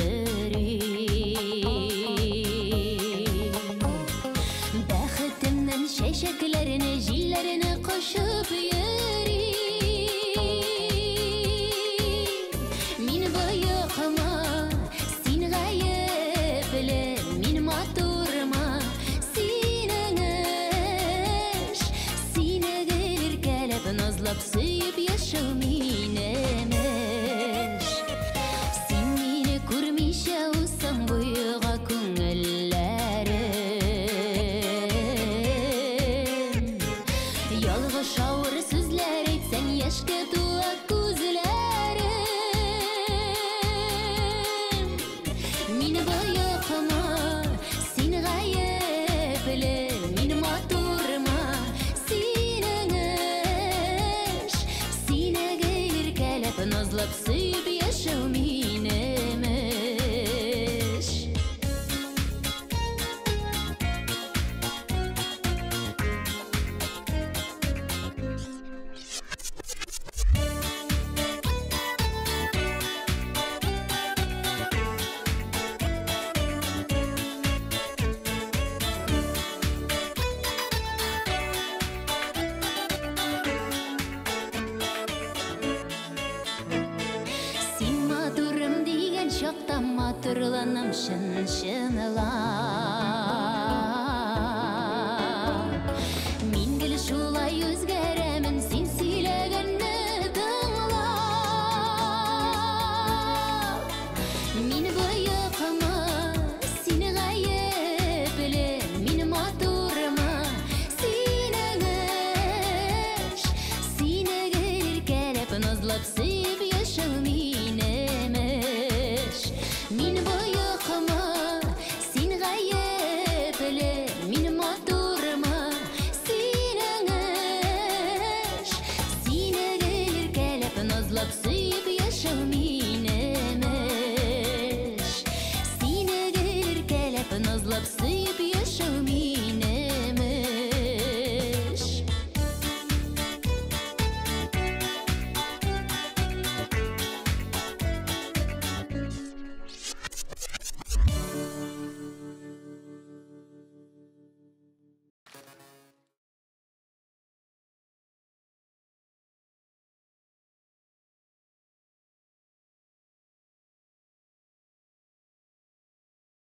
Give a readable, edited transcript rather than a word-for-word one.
йөрим. Бәхетемнең чәчәкләренә, җилләренә кушып йөрим. Мин боекма, син гаепле, мин матурма, синең эш. Сине иркәләп, назлап, сөеп яшәү минемеш. Син мине күрмичә усың буйга күңелләрем. Ялгыш авыр сүзләр әйтсәң, яшькә тула күзләрем. Мин боекма, син гаепле, мин матурма, синең эш. Сине иркәләп, назлап, сөеп яшәү минемеш. Син матурым дигән чакта матурланам чын-чынлап. Мин гел шулай үзгәрәмен, син сөйләгәнне тыңлап. Мин